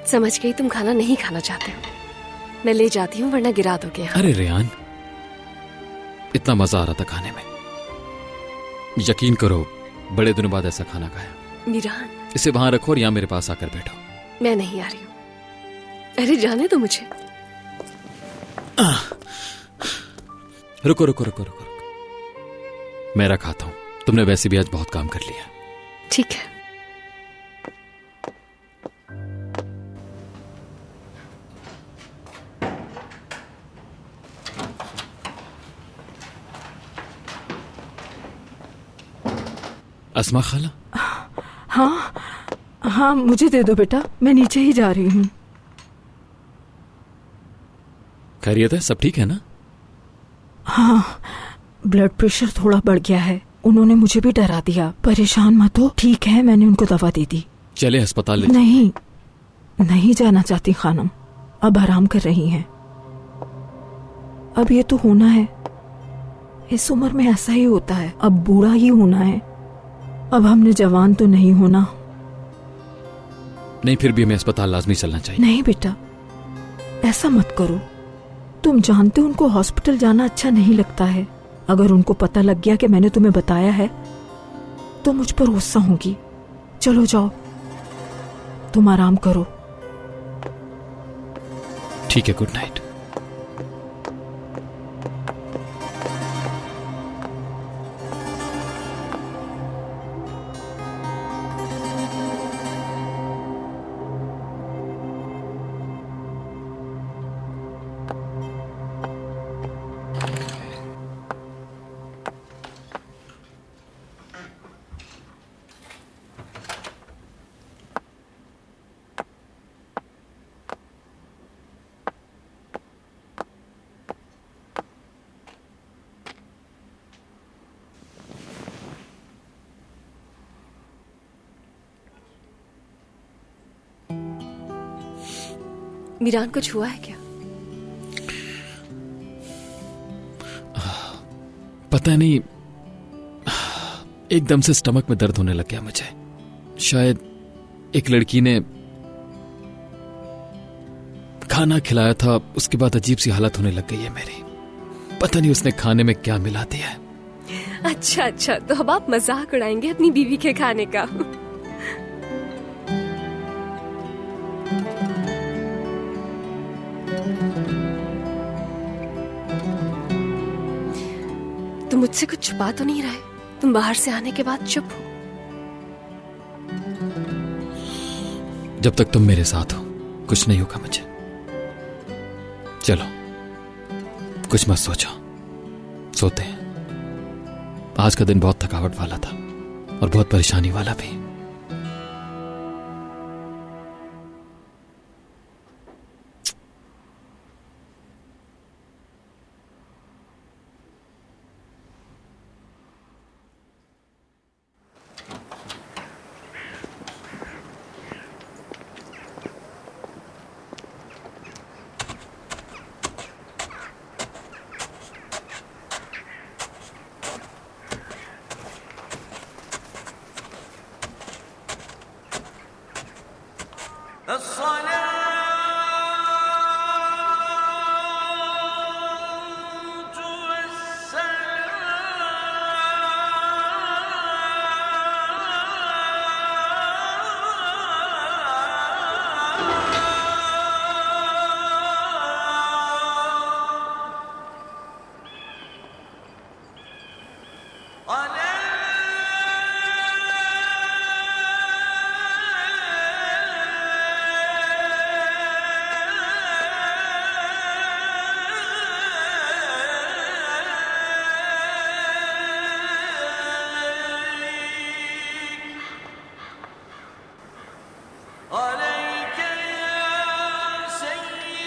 समझ गई तुम खाना नहीं खाना चाहते हो। मैं ले जाती हूँ वरना गिरा दोगे। अरे रेयान, इतना मजा आ रहा था खाने में, यकीन करो बड़े दिनों बाद ऐसा खाना खाया। मीरान, इसे वहां रखो और यहाँ मेरे पास आकर बैठो। मैं नहीं आ रही हूँ। अरे जाने दो मुझे। रुको रुको रुको रुको, मैं खाता हूं। तुमने वैसे भी आज बहुत काम कर लिया। ठीक है। अस्मा खाला। हाँ हाँ, मुझे दे दो बेटा, मैं नीचे ही जा रही हूँ। खैरियत है? सब ठीक है ना? हाँ, ब्लड प्रेशर थोड़ा बढ़ गया है। उन्होंने मुझे भी डरा दिया। परेशान मत हो, ठीक है? मैंने उनको दवा दे दी। चले अस्पताल ले। नहीं, नहीं जाना चाहती खानम, अब आराम कर रही हैं। अब ये तो होना है, इस उम्र में ऐसा ही होता है। अब बूढ़ा ही होना है, अब हमने जवान तो नहीं होना। नहीं, फिर भी हमें अस्पताल लाजमी चलना चाहिए। नहीं बेटा, ऐसा मत करो। तुम जानते हो उनको हॉस्पिटल जाना अच्छा नहीं लगता है। अगर उनको पता लग गया कि मैंने तुम्हें बताया है तो मुझ पर गुस्सा होगी। चलो जाओ, तुम आराम करो। ठीक है, गुड नाइट। मीरान, कुछ हुआ है क्या? पता नहीं, एकदम से स्टमक में दर्द होने लग गया मुझे। शायद एक लड़की ने खाना खिलाया था, उसके बाद अजीब सी हालत होने लग गई है मेरी। पता नहीं उसने खाने में क्या मिला दिया है। अच्छा, तो अब आप मजाक उड़ाएंगे अपनी बीवी के खाने का? तुम मुझसे कुछ छुपा तो नहीं रहे? तुम बाहर से आने के बाद चुप हो। जब तक तुम मेरे साथ हो कुछ नहीं होगा मुझे। चलो, कुछ मत सोचो, सोते हैं। आज का दिन बहुत थकावट वाला था और बहुत परेशानी वाला भी।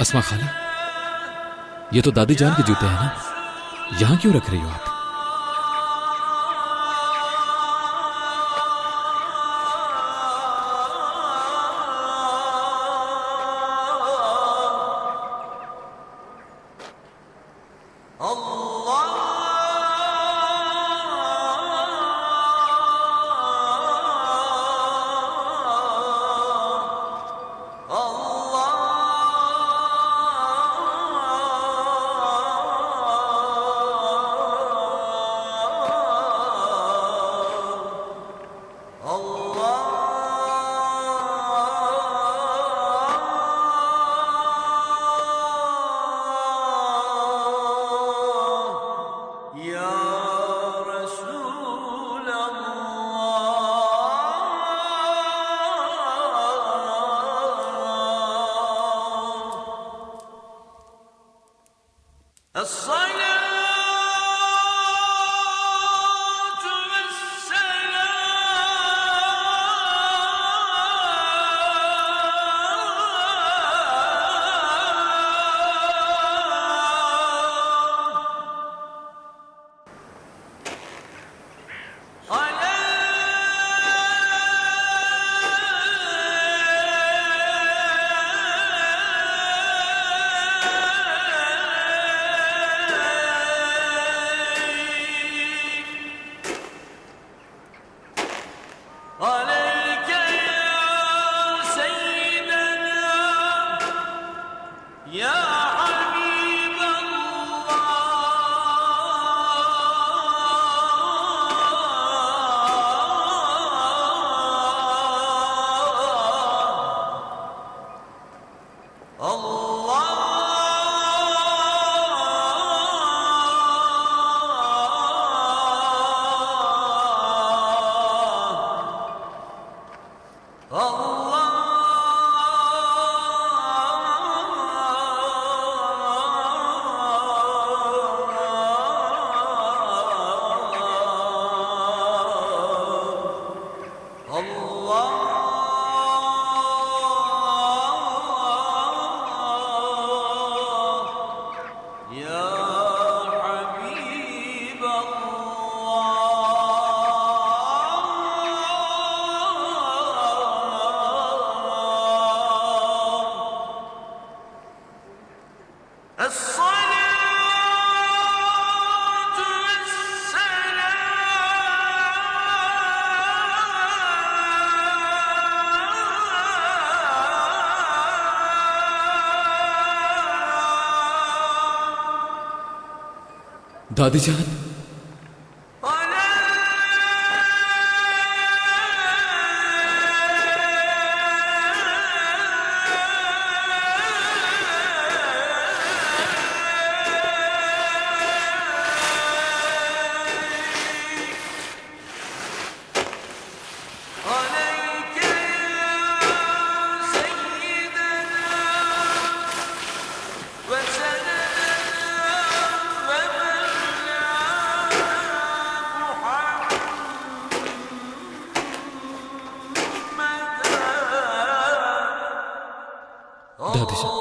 अस्मा खाला, ये तो दादी जान के जूते हैं ना? यहां क्यों रख रही हो आप? Allah दादी जान, दादी जान, दादी जान,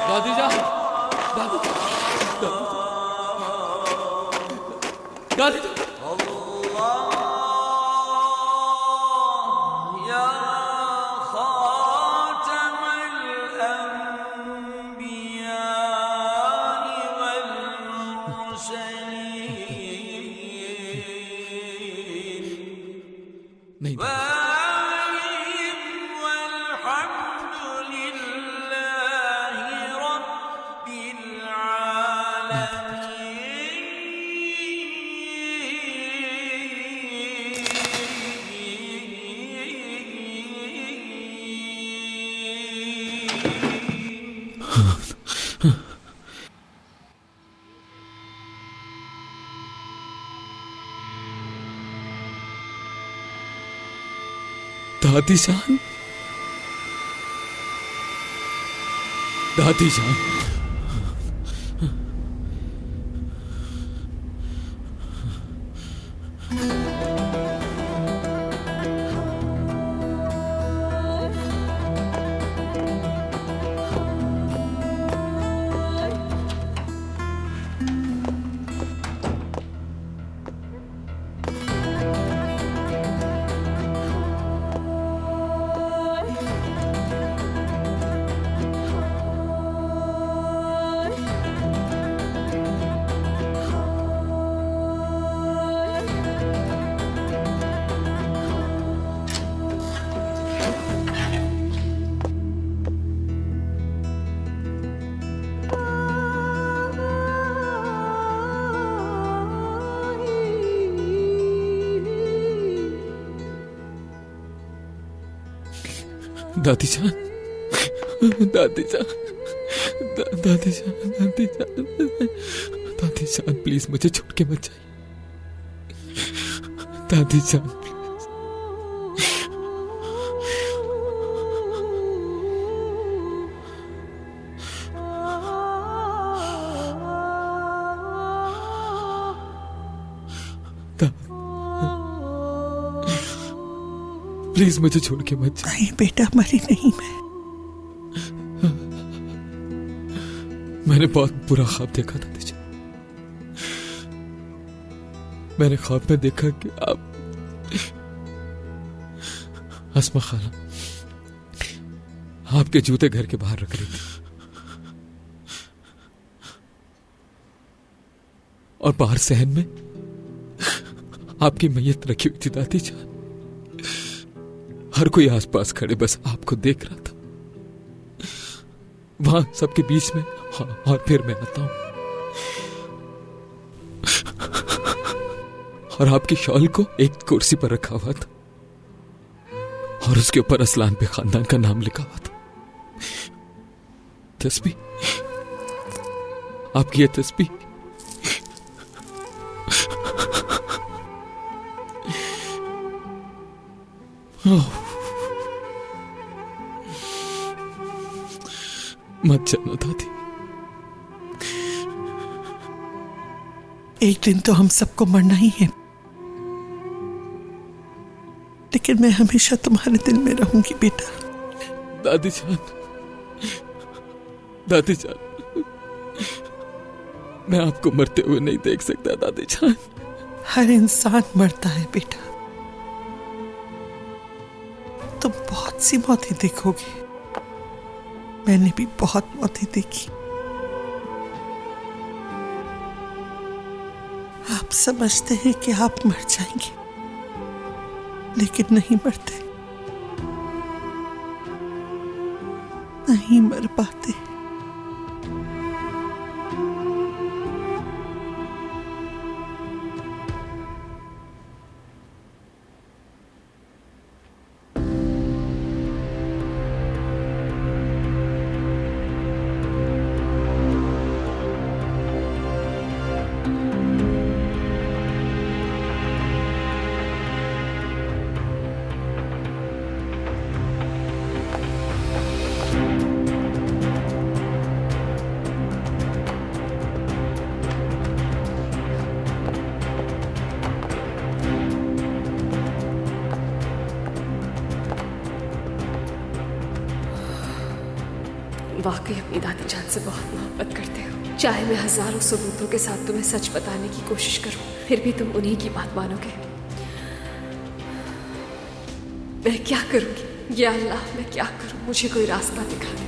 दादी जान, दादी, दादी जान। नहीं दादी जान, दादी जान, दादी जान, दादी जान, दादी जान, दादी जान, दादी जान, प्लीज मुझे छोड़ के मत जाइए। दादी जान, प्लीज मुझे छोड़ के मत जाइए। नहीं बेटा, मरी नहीं मैं। मैंने बहुत बुरा ख्वाब देखा था दीजिए। मैंने ख्वाब में देखा कि आप अस्मा खाला आपके जूते घर के बाहर रख रही थी और बाहर सहन में आपकी मैयत रखी हुई थी दादी जान। हर कोई आसपास खड़े बस आपको देख रहा था। वहां सबके बीच में और फिर मैं आता हूं और आपकी शॉल को एक कुर्सी पर रखा हुआ था और उसके ऊपर असलान पे खानदान का नाम लिखा हुआ था। तस्बीह, आपकी ये तस्बीह मत जाना दादी। एक दिन तो हम सबको मरना ही है, लेकिन मैं हमेशा तुम्हारे दिल में रहूंगी बेटा। दादी जान, दादी जान, मैं आपको मरते हुए नहीं देख सकता दादी जान। हर इंसान मरता है बेटा, तुम बहुत सी मौतें देखोगे, मैंने भी बहुत मौतें देखी। आप समझते हैं कि आप मर जाएंगे, लेकिन नहीं मरते, नहीं मर पाते। वाकई अपनी दादी जान से बहुत मोहब्बत करते हो। चाहे मैं हजारों सबूतों के साथ तुम्हें सच बताने की कोशिश करूं, फिर भी तुम उन्हीं की बात मानोगे। मैं क्या करूंगी? या अल्लाह, मैं क्या करूं? मुझे कोई रास्ता दिखा दे।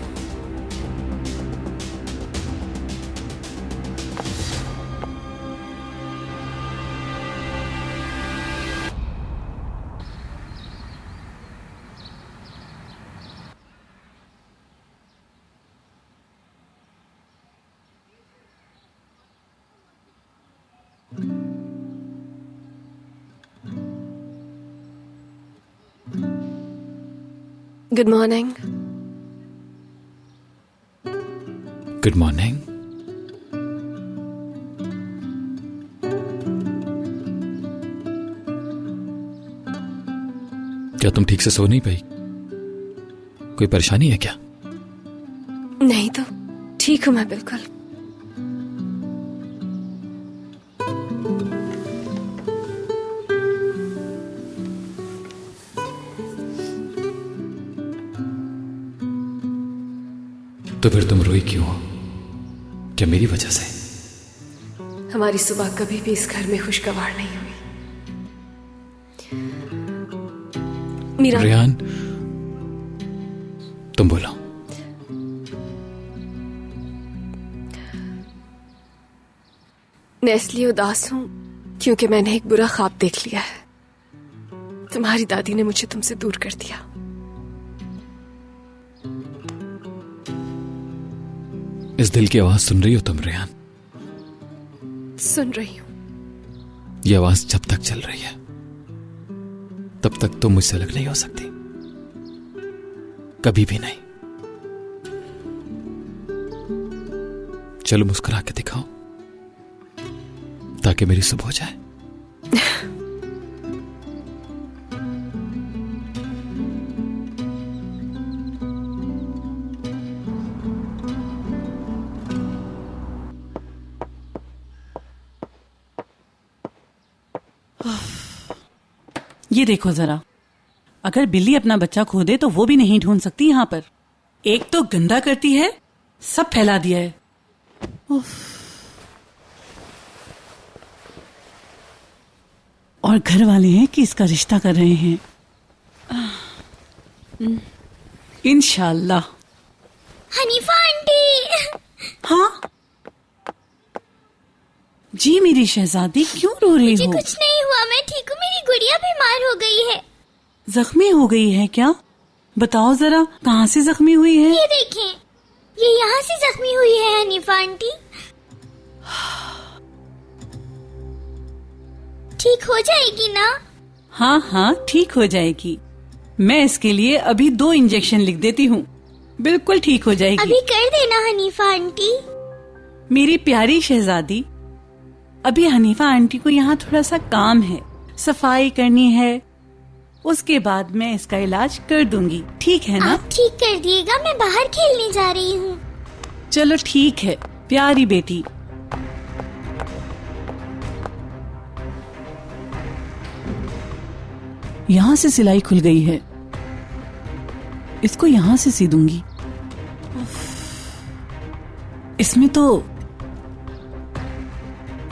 Good morning. Good morning. क्या तुम ठीक से सो नहीं पाई? कोई परेशानी है क्या? नहीं तो ठीक हूं मैं बिल्कुल। तो फिर तुम रोई क्यों हो? क्या मेरी वजह से? हमारी सुबह कभी भी इस घर में खुशगवार नहीं हुई। मीरा, रेहान, तुम बोलो। मैं इसलिए उदास हूं क्योंकि मैंने एक बुरा ख्वाब देख लिया है। तुम्हारी दादी ने मुझे तुमसे दूर कर दिया। इस दिल की आवाज सुन रही हो तुम रेहान? सुन रही हूं। ये आवाज जब तक चल रही है तब तक तुम मुझसे अलग नहीं हो सकती, कभी भी नहीं। चलो मुस्कुरा के दिखाओ ताकि मेरी सुबह हो जाए। ये देखो जरा, अगर बिल्ली अपना बच्चा खो दे तो वो भी नहीं ढूंढ सकती यहाँ पर। एक तो गंदा करती है, सब फैला दिया है। उफ। और घर वाले हैं कि इसका रिश्ता कर रहे हैं। इंशाल्लाह। Hanifa aunty. हाँ जी मेरी शहजादी, क्यों रो रही मुझे हो? कुछ नहीं हुआ, मैं ठीक हूँ। मेरी गुड़िया बीमार हो गई है। जख्मी हो गई है क्या? बताओ जरा, कहाँ से जख्मी हुई है? ये देखें, ये यहाँ से जख्मी हुई है हनीफा आंटी। ठीक हो जाएगी ना? हाँ हाँ ठीक हो जाएगी। मैं इसके लिए अभी 2 इंजेक्शन लिख देती हूँ, बिल्कुल ठीक हो जाएगी। अभी कर देना हनीफा आंटी। मेरी प्यारी शहजादी, अभी हनीफा आंटी को यहाँ थोड़ा सा काम है, सफाई करनी है, उसके बाद मैं इसका इलाज कर दूंगी, ठीक है ना? आप ठीक कर दिएगा, मैं बाहर खेलने जा रही हूँ। चलो ठीक है प्यारी बेटी। यहाँ से सिलाई खुल गई है, इसको यहाँ से सी दूंगी। इसमें तो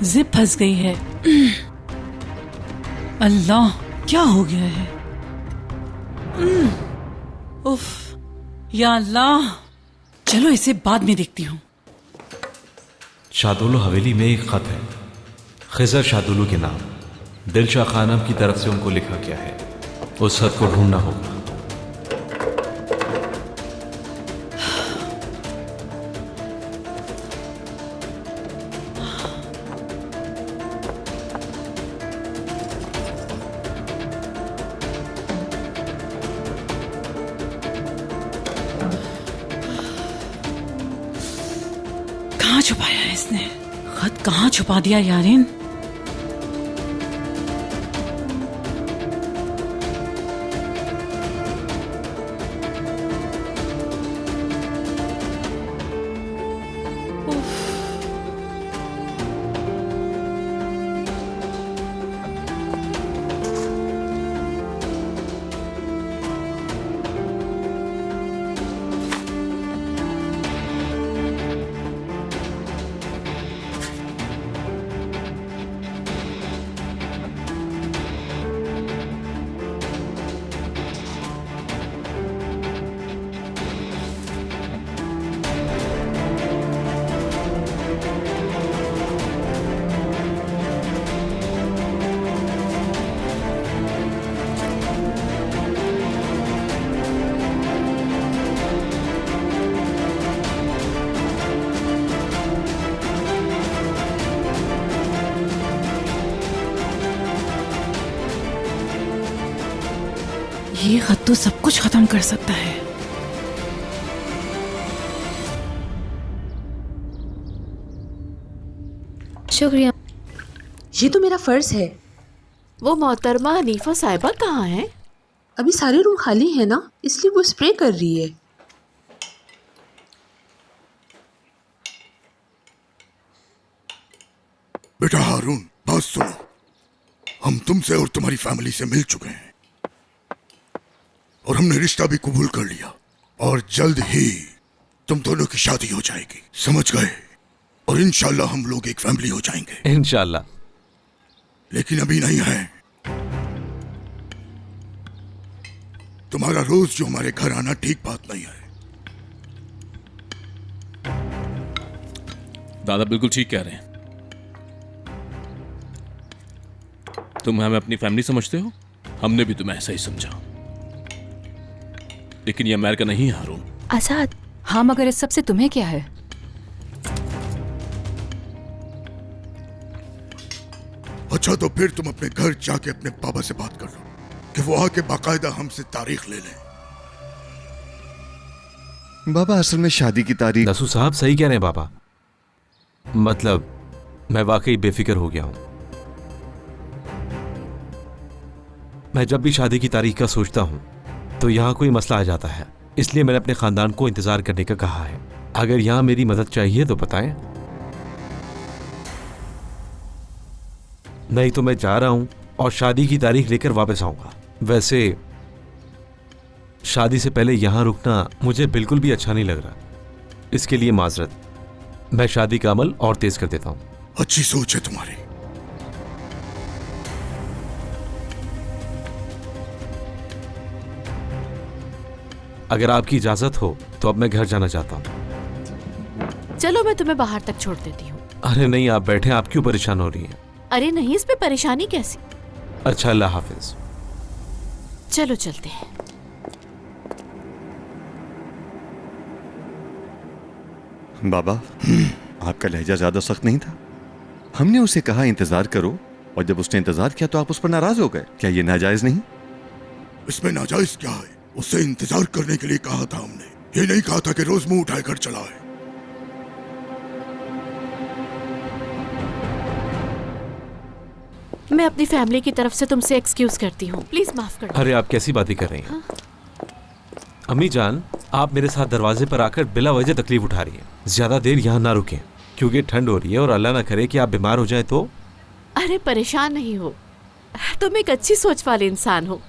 जिप फंस गई है। अल्लाह, क्या हो गया है? उफ, या अल्लाह। चलो इसे बाद में देखती हूँ। शादुल्लो हवेली में एक खत है, खिजर शादुल्लो के नाम, दिलशाह खानम की तरफ से उनको लिखा गया है। उस खत को ढूंढना होगा। कहाँ छुपाया है इसने? खत कहाँ छुपा दिया यारिन? ये खत तो सब कुछ खत्म कर सकता है। शुक्रिया। ये तो मेरा फर्ज है। वो मोहतरमा हनीफा साहिबा कहाँ हैं? अभी सारे रूम खाली है ना, इसलिए वो स्प्रे कर रही है। बेटा हारून, बात सुनो। हम तुमसे और तुम्हारी फैमिली से मिल चुके हैं और हमने रिश्ता भी कबूल कर लिया और जल्द ही तुम दोनों की शादी हो जाएगी, समझ गए? और इंशाल्लाह हम लोग एक फैमिली हो जाएंगे। इंशाल्लाह। लेकिन अभी नहीं है। तुम्हारा रोज जो हमारे घर आना ठीक बात नहीं है। दादा बिल्कुल ठीक कह रहे हैं। तुम हमें अपनी फैमिली समझते हो, हमने भी तुम्हें ऐसा ही समझा। लेकिन ये अमेरिका नहीं है हारून। आजाद, हाँ मगर इस सब से तुम्हें क्या है? अच्छा तो फिर तुम अपने घर जाके अपने पापा से बात कर लो कि वो आके बाकायदा हमसे तारीख ले लें। बाबा असल में शादी की तारीख। दसू साहब सही कह रहे हैं बाबा। मतलब मैं वाकई बेफिक्र हो गया हूं। मैं जब भी शादी की तारीख का सोचता हूं तो यहां कोई मसला आ जाता है, इसलिए मैंने अपने खानदान को इंतजार करने का कहा है। अगर यहां मेरी मदद चाहिए तो बताएं, नहीं तो मैं जा रहा हूं और शादी की तारीख लेकर वापस आऊंगा। वैसे शादी से पहले यहां रुकना मुझे बिल्कुल भी अच्छा नहीं लग रहा, इसके लिए माजरत। मैं शादी का अमल और तेज कर देता हूं। अच्छी सोच है तुम्हारी। अगर आपकी इजाजत हो तो अब मैं घर जाना चाहता हूं। चलो मैं तुम्हें बाहर तक छोड़ देती हूँ। अरे नहीं, आप बैठे, आप क्यों परेशान हो रही हैं? अरे नहीं, इसमें परेशानी कैसी। अच्छा, अल्लाह हाफिज। चलो चलते हैं। बाबा, आपका लहजा ज्यादा सख्त नहीं था। हमने उसे कहा इंतजार करो, और जब उसने इंतजार किया तो आप उस पर नाराज हो गए। क्या ये नाजायज नहीं? इसमें नाजायज क्या है? उससे इंतजार करने के लिए कहा था हमने, ये नहीं कहा था कि रोज मुंह उठाए घर चला है। मैं अपनी फैमिली की तरफ से तुमसे एक्सक्यूज करती हूँ, प्लीज माफ कर दो। अरे आप कैसी बातें कर रही हैं? अम्मी जान, आप मेरे साथ दरवाजे पर आकर बिला वजह तकलीफ उठा रही हैं। ज्यादा देर यहाँ ना रुकें क्योंकि ठंड हो रही है और अल्लाह ना करे कि आप बीमार हो जाए तो। अरे परेशान नहीं हो, तुम एक अच्छी सोच वाले इंसान हो।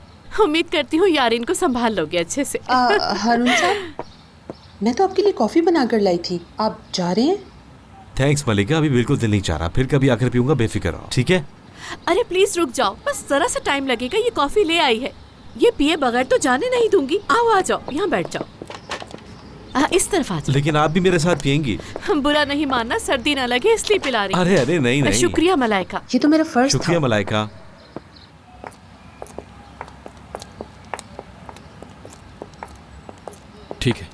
उम्मीद करती हूँ यारिन को संभाल लोगे अच्छे से। हारून साहब, मैं तो आपके लिए कॉफी बनाकर लाई थी, आप जा रहे हैं? थैंक्स मलिका, अभी बिल्कुल दिल नहीं चाह रहा, फिर कभी आकर पीऊंगा, बेफिक्र रहो, ठीक है? अरे प्लीज रुक जाओ, बस जरा सा टाइम लगेगा। ये कॉफी ले आई है, ये पिए बगैर तो जाने नहीं दूंगी। आओ आ जाओ, यहाँ बैठ जाओ। इस तरफ आ जाओ। लेकिन आप भी मेरे साथ पियेंगी? बुरा नहीं मानना, सर्दी ना लगे इसलिए पिला रही। अरे अरे नहीं नहीं। शुक्रिया मलाइका। ये तो मेरा फर्ज था। शुक्रिया मलाइका। ठीक है,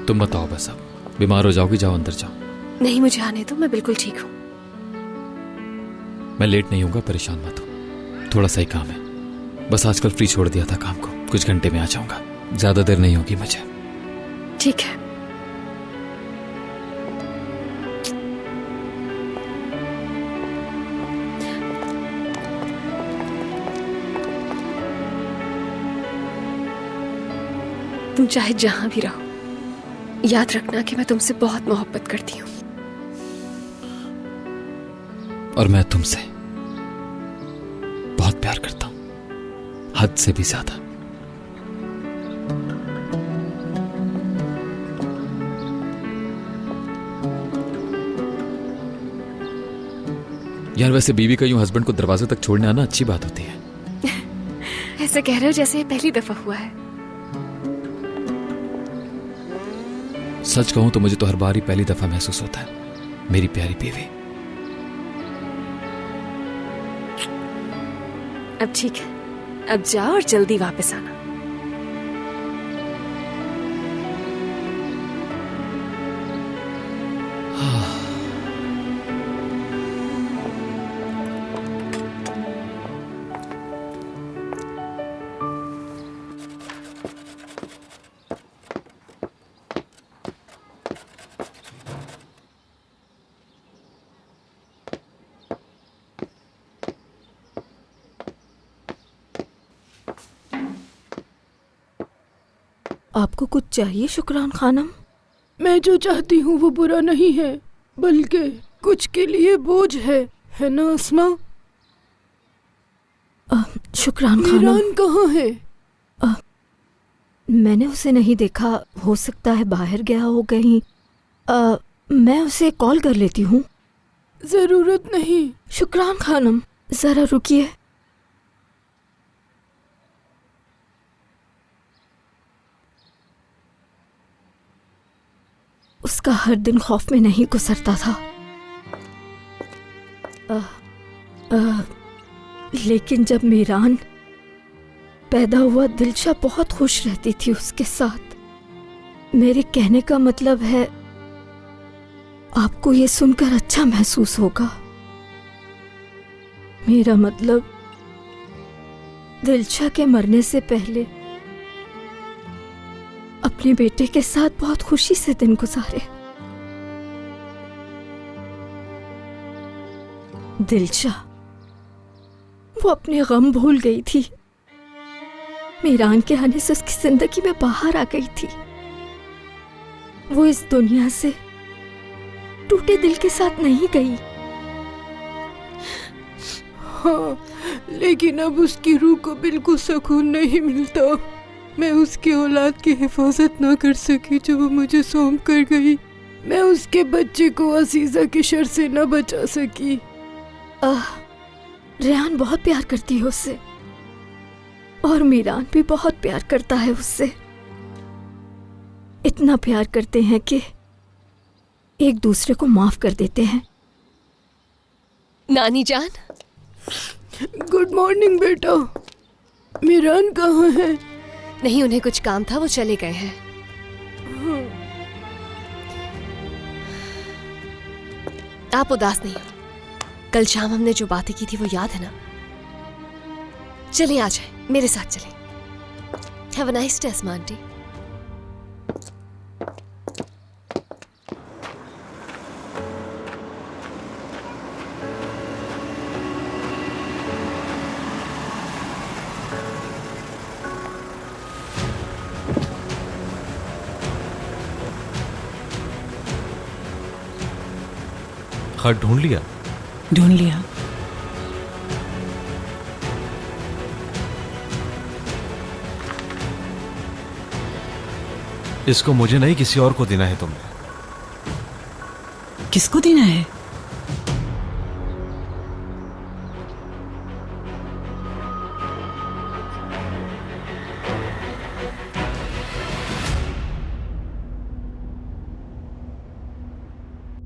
तुम बताओ, बस अब बीमार हो जाओगी, जाओ अंदर जाओ। नहीं, मुझे आने दो, मैं बिल्कुल ठीक हूँ। मैं लेट नहीं होऊंगा, परेशान मत हो। थोड़ा सा ही काम है, बस आजकल फ्री छोड़ दिया था काम को, कुछ घंटे में आ जाऊंगा, ज्यादा देर नहीं होगी मुझे। ठीक है। तुम चाहे जहां भी रहो, याद रखना कि मैं तुमसे बहुत मोहब्बत करती हूँ। और मैं तुमसे बहुत प्यार करता हूं, हद से भी ज्यादा। यार वैसे बीवी का यूं हस्बैंड को दरवाजे तक छोड़ने आना अच्छी बात होती है। ऐसा कह रहे हो जैसे ये पहली दफा हुआ है। सच कहूं तो मुझे तो हर बार ही पहली दफा महसूस होता है, मेरी प्यारी बीवी। अब ठीक है, अब जाओ और जल्दी वापस आना। आपको कुछ चाहिए शुक्रान खानम? मैं जो चाहती हूँ वो बुरा नहीं है, बल्कि कुछ के लिए बोझ है ना अस्मा? शुक्रान खानम। मीरान कहाँ है? मैंने उसे नहीं देखा, हो सकता है बाहर गया हो कहीं। मैं उसे कॉल कर लेती हूँ। जरूरत नहीं। शुक्रान खानम, जरा रुकिए। उसका हर दिन खौफ में नहीं गुजरता था। लेकिन जब मीरान पैदा हुआ, दिलशा बहुत खुश रहती थी उसके साथ। मेरे कहने का मतलब है, आपको ये सुनकर अच्छा महसूस होगा। मेरा मतलब, दिलशा के मरने से पहले अपने बेटे के साथ बहुत खुशी से दिन गुजारे। दिलशा, वो अपने गम भूल गई थी। मीरान के आने से उसकी जिंदगी में बाहर आ गई थी। वो इस दुनिया से टूटे दिल के साथ नहीं गई। हाँ, लेकिन अब उसकी रूह को बिल्कुल सुकून नहीं मिलता। मैं उसकी औलाद की हिफाजत ना कर सकी जो वो मुझे सौंप कर गई। मैं उसके बच्चे को अजीजा की शर से न बचा सकी। रेहान बहुत प्यार करती है उससे, और मीरान भी बहुत प्यार करता है उससे। इतना प्यार करते हैं कि एक दूसरे को माफ कर देते हैं। नानी जान, गुड मॉर्निंग बेटा। मीरान कहाँ है? नहीं, उन्हें कुछ काम था, वो चले गए हैं। आप उदास नहीं हो? कल शाम हमने जो बातें की थी वो याद है ना? चलिए आ जाए, मेरे साथ चलें। Have a nice day Asma aunty. खत ढूंढ लिया? ढूंढ लिया। इसको मुझे नहीं, किसी और को देना है तुमने। किसको देना है?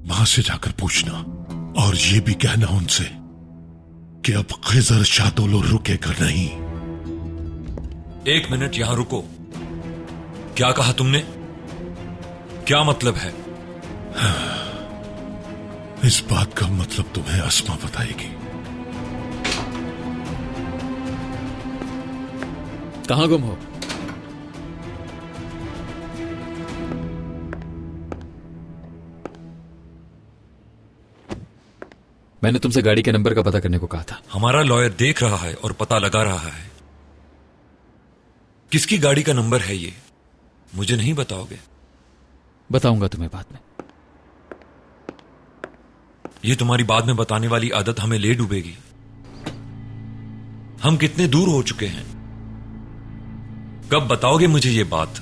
वहां से जाकर पूछना और ये भी कहना उनसे कि अब खिजर शादोलो रुकेगा नहीं। 1 मिनट यहां रुको। क्या कहा तुमने? क्या मतलब है? इस बात का मतलब तुम्हें अस्मा बताएगी। कहां गुम हो? मैंने तुमसे गाड़ी के नंबर का पता करने को कहा था। हमारा लॉयर देख रहा है और पता लगा रहा है। किसकी गाड़ी का नंबर है ये? मुझे नहीं बताओगे? बताऊंगा तुम्हें बाद में। ये तुम्हारी बाद में बताने वाली आदत हमें ले डूबेगी। हम कितने दूर हो चुके हैं? कब बताओगे मुझे ये बात?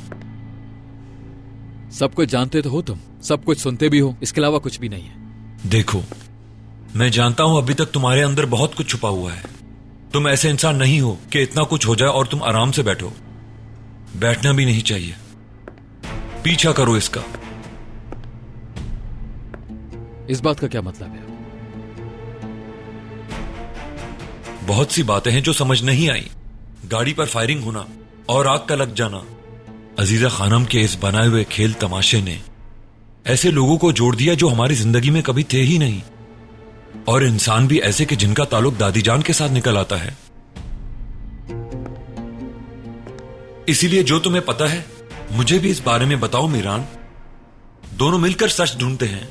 सब कुछ जानते तो हो तुम, सब कुछ सुनते भी हो, इसके अलावा कुछ भी नहीं है। देखो, मैं जानता हूं अभी तक तुम्हारे अंदर बहुत कुछ छुपा हुआ है। तुम ऐसे इंसान नहीं हो कि इतना कुछ हो जाए और तुम आराम से बैठो। बैठना भी नहीं चाहिए। पीछा करो इसका। इस बात का क्या मतलब है? बहुत सी बातें हैं जो समझ नहीं आई। गाड़ी पर फायरिंग होना और आग का लग जाना। अजीजा खानम के इस बनाए हुए खेल तमाशे ने ऐसे लोगों को जोड़ दिया जो हमारी जिंदगी में कभी थे ही नहीं, और इंसान भी ऐसे कि जिनका ताल्लुक दादी जान के साथ निकल आता है। इसीलिए जो तुम्हें पता है मुझे भी इस बारे में बताओ मीरान। दोनों मिलकर सच ढूंढते हैं।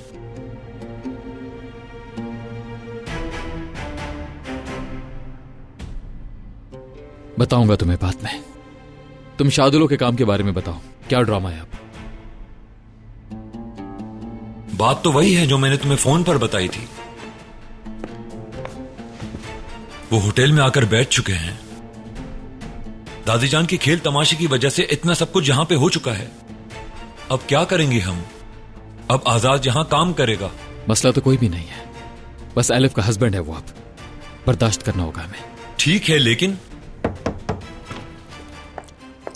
बताऊंगा तुम्हें बाद में। तुम शादुलो के काम के बारे में बताओ, क्या ड्रामा है अब? बात तो वही है जो मैंने तुम्हें फोन पर बताई थी। वो होटल में आकर बैठ चुके हैं। दादी जान के खेल तमाशे की वजह से इतना सब कुछ यहां पे हो चुका है। अब क्या करेंगे हम? अब आजाद यहां काम करेगा। मसला तो कोई भी नहीं है, बस एलिफ का हस्बैंड है वो। अब बर्दाश्त करना होगा हमें। ठीक है, लेकिन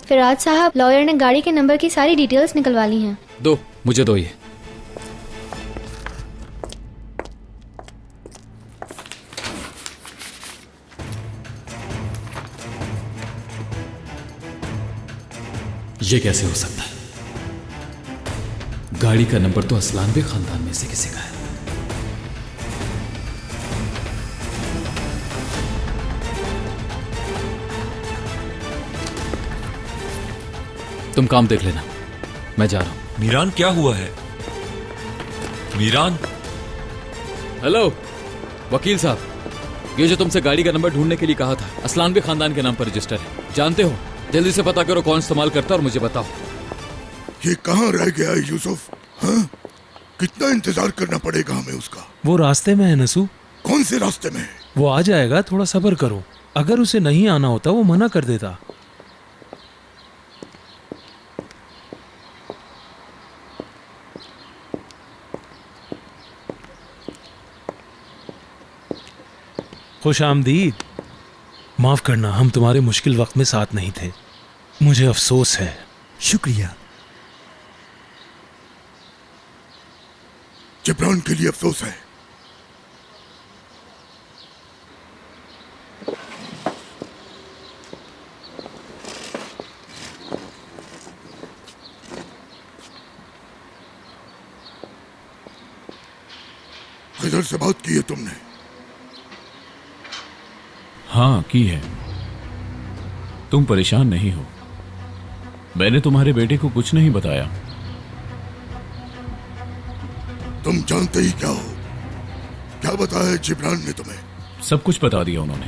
फिराज साहब, लॉयर ने गाड़ी के नंबर की सारी डिटेल्स निकलवा ली हैं। दो, मुझे दो ये। ये कैसे हो सकता है? गाड़ी का नंबर तो असलान भी खानदान में से किसी का है। तुम काम देख लेना, मैं जा रहा हूं। मीरान, क्या हुआ है? मीरान, हेलो। वकील साहब, ये जो तुमसे गाड़ी का नंबर ढूंढने के लिए कहा था, असलानवी खानदान के नाम पर रजिस्टर है, जानते हो? जल्दी से पता करो कौन इस्तेमाल करता है और मुझे बताओ। ये कहाँ रह गया है यूसुफ? हाँ? कितना इंतजार करना पड़ेगा हमें उसका? वो रास्ते में है नसू। कौन से रास्ते में? वो आ जाएगा, थोड़ा सब्र करो। अगर उसे नहीं आना होता वो मना कर देता। खुश आमदीद। माफ करना, हम तुम्हारे मुश्किल वक्त में साथ नहीं थे, मुझे अफसोस है। शुक्रिया। जिब्रान के लिए अफसोस है। खिजर से बात की है तुमने? हाँ की है। तुम परेशान नहीं हो, मैंने तुम्हारे बेटे को कुछ नहीं बताया। तुम जानते ही क्या हो? क्या बताया जिब्रान ने तुम्हें? सब कुछ बता दिया उन्होंने।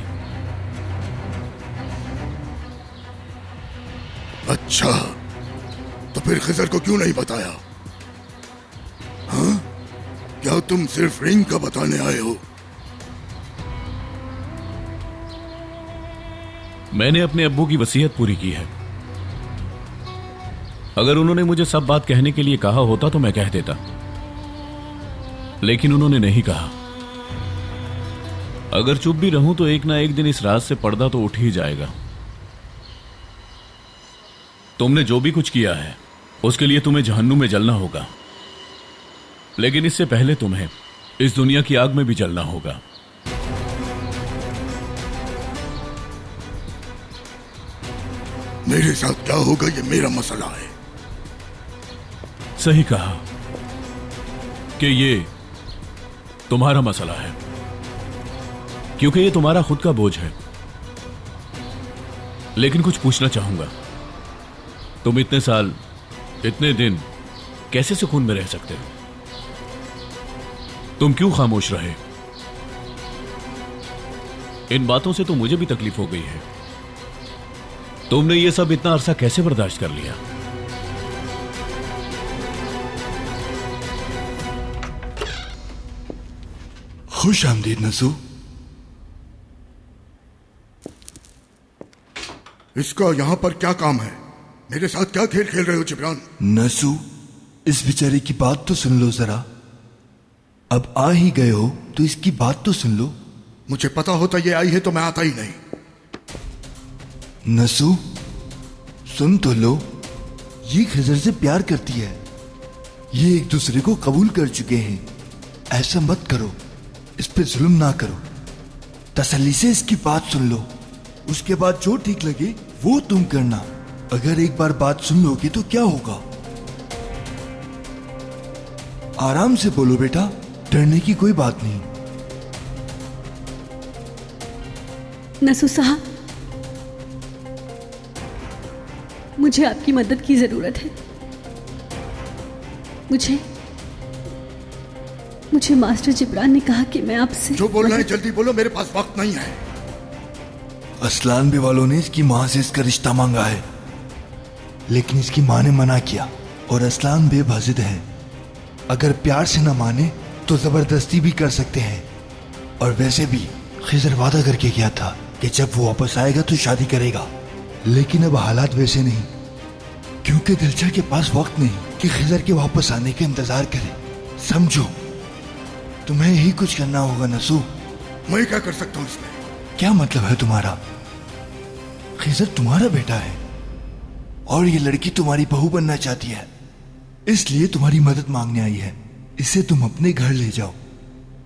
अच्छा, तो फिर खिजर को क्यों नहीं बताया? हाँ? क्या तुम सिर्फ रिंग का बताने आए हो? मैंने अपने अब्बू की वसीयत पूरी की है। अगर उन्होंने मुझे सब बात कहने के लिए कहा होता तो मैं कह देता, लेकिन उन्होंने नहीं कहा। अगर चुप भी रहूं तो एक ना एक दिन इस राज से पर्दा तो उठ ही जाएगा। तुमने जो भी कुछ किया है उसके लिए तुम्हें जहन्नुम में जलना होगा, लेकिन इससे पहले तुम्हें इस दुनिया की आग में भी जलना होगा। मेरे साथ क्या होगा ये मेरा मसला है। सही कहा कि ये तुम्हारा मसला है, क्योंकि ये तुम्हारा खुद का बोझ है। लेकिन कुछ पूछना चाहूंगा, तुम इतने साल, इतने दिन कैसे सुकून में रह सकते हो? तुम क्यों खामोश रहे? इन बातों से तो मुझे भी तकलीफ हो गई है। तुमने ये सब इतना अरसा कैसे बर्दाश्त कर लिया? खुश आमदीद नसू। इसका यहां पर क्या काम है? मेरे साथ क्या खेल खेल रहे हो जिब्रान? नसू, इस बेचारे की बात तो सुन लो जरा। अब आ ही गए हो तो इसकी बात तो सुन लो। मुझे पता होता ये आई है तो मैं आता ही नहीं। नसू सुन तो लो, ये खिजर से प्यार करती है। ये एक दूसरे को कबूल कर चुके हैं। ऐसा मत करो, इस पे जुल्म ना करो। तसल्ली से इसकी बात सुन लो, उसके बाद जो ठीक लगे वो तुम करना। अगर एक बार बात सुन लोगे तो क्या होगा? आराम से बोलो बेटा, डरने की कोई बात नहीं। नसू साहब, मुझे आपकी मदद की जरूरत है। मुझे मास्टर जिब्रान ने कहा कि मैं आपसे जो बोलना है जल्दी बोलो, मेरे पास वक्त नहीं है। असलान बे वालों ने इसकी माँ से इसका रिश्ता मांगा है, लेकिन इसकी माँ ने मना किया और असलान बे बाजिद है। अगर प्यार से न माने तो जबरदस्ती भी कर सकते हैं। और वैसे भी खिजर वादा करके गया था कि जब वो वापस आएगा तो शादी करेगा, लेकिन अब हालात वैसे नहीं, क्योंकि दिलशा के पास वक्त नहीं कि खिजर के वापस आने का इंतजार करे। समझो, तुम्हें ही कुछ करना होगा नसू। मैं क्या कर सकता हूँ इसमें? क्या मतलब है तुम्हारा? खिजर तुम्हारा बेटा है और ये लड़की तुम्हारी बहू बनना चाहती है, इसलिए तुम्हारी मदद मांगने आई है। इसे तुम अपने घर ले जाओ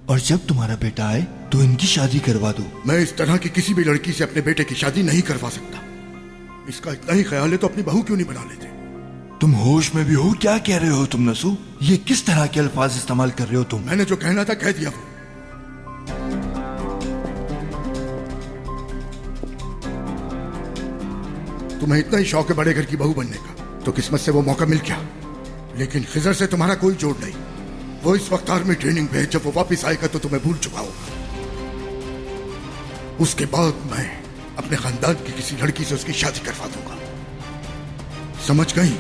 और जब तुम्हारा बेटा आए तो इनकी शादी करवा दो। मैं इस तरह की किसी भी लड़की से अपने बेटे की शादी नहीं करवा सकता। इसका इतना ही ख्याल है तो अपनी बहू क्यों नहीं बना लेते? तुम होश में भी हो? क्या कह रहे हो तुम नसू? ये किस तरह के अल्फाज इस्तेमाल कर रहे हो तुम? मैंने जो कहना था कह दिया। तुम्हें इतना ही शौक है बड़े घर की बहू बनने का, तो किस्मत से वो मौका मिल गया। लेकिन खिजर से तुम्हारा कोई जोड़ नहीं। वो इस वक्त आर्मी ट्रेनिंग पे है, जब वो वापस आएगा तो तुम्हें भूल चुका होगा। उसके बाद मैं अपने खानदान की किसी लड़की से उसकी शादी करवा दूंगा। समझ गई?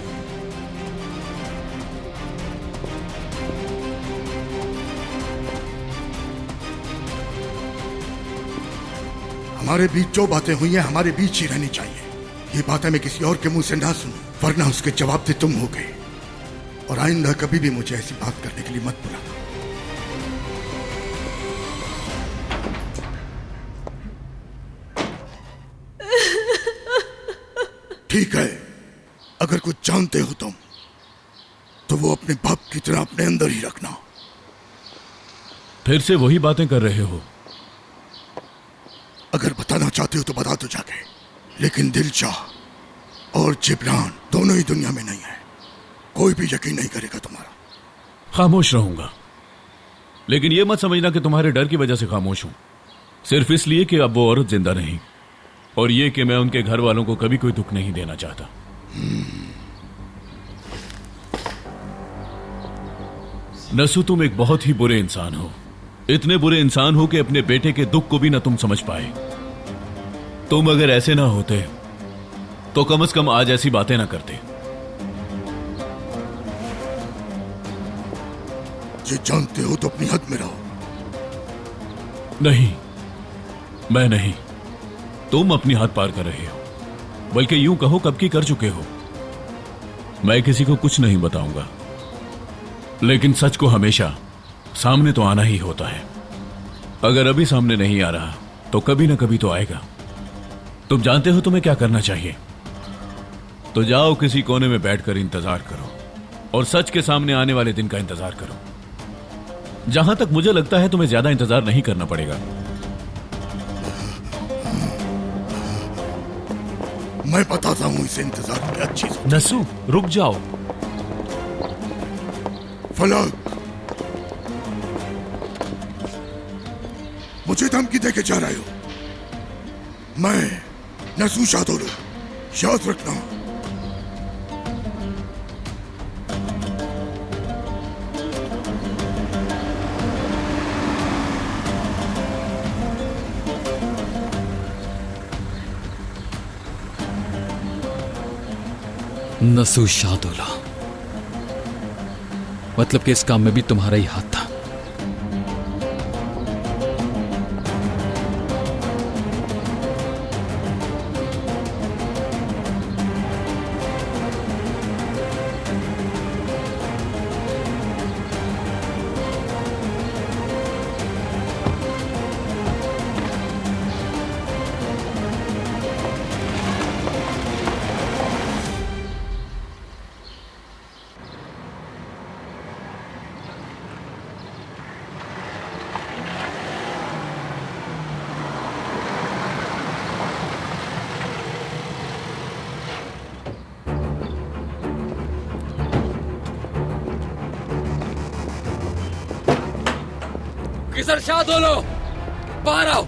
हमारे बीच जो बातें हुई हैं हमारे बीच ही रहनी चाहिए। ये बातें मैं किसी और के मुंह से ना सुनूं, वरना उसके जवाब दे तुम हो गए। और आइंदा कभी भी मुझे ऐसी बात करने के लिए मत बुलाना। ठीक है, अगर कुछ जानते हो तुम तो वो अपने बाप की तरह अपने अंदर ही रखना। फिर से वही बातें कर रहे हो। अगर बताना चाहते हो तो बता दो जाके, लेकिन दिलशाह और जिब्रान दोनों ही दुनिया में नहीं है। कोई भी यकीन नहीं करेगा तुम्हारा। खामोश रहूंगा, लेकिन यह मत समझना कि तुम्हारे डर की वजह से खामोश हूं। सिर्फ इसलिए कि अब वो औरत जिंदा नहीं, और ये कि मैं उनके घर वालों को कभी कोई दुख नहीं देना चाहता। नसु, तुम एक बहुत ही बुरे इंसान हो। इतने बुरे इंसान हो कि अपने बेटे के दुख को भी ना तुम समझ पाए। तुम अगर ऐसे ना होते तो कम से कम आज ऐसी बातें ना करते। ये जानते हो तो अपनी हद में रहो। नहीं, मैं नहीं। तुम अपनी हद पार कर रहे हो, बल्कि यूं कहो कब की कर चुके हो। मैं किसी को कुछ नहीं बताऊंगा, लेकिन सच को हमेशा सामने तो आना ही होता है। अगर अभी सामने नहीं आ रहा तो कभी ना कभी तो आएगा। तुम जानते हो तुम्हें क्या करना चाहिए? तो जाओ किसी कोने में बैठकर इंतजार करो और सच के सामने आने वाले दिन का इंतजार करो। जहां तक मुझे लगता है तुम्हें ज्यादा इंतजार नहीं करना पड़ेगा। मैं बताता हूं इसे इंतजार की अच्छी से। नसु, रुक जाओ। फलक, मुझे धमकी देके जा रहे हो? मैं नसु शादोलो, याद रखना। नसु शादोला, मतलब कि इस काम में भी तुम्हारा ही हाथ था। किसर शादोलो, बाहर आओ।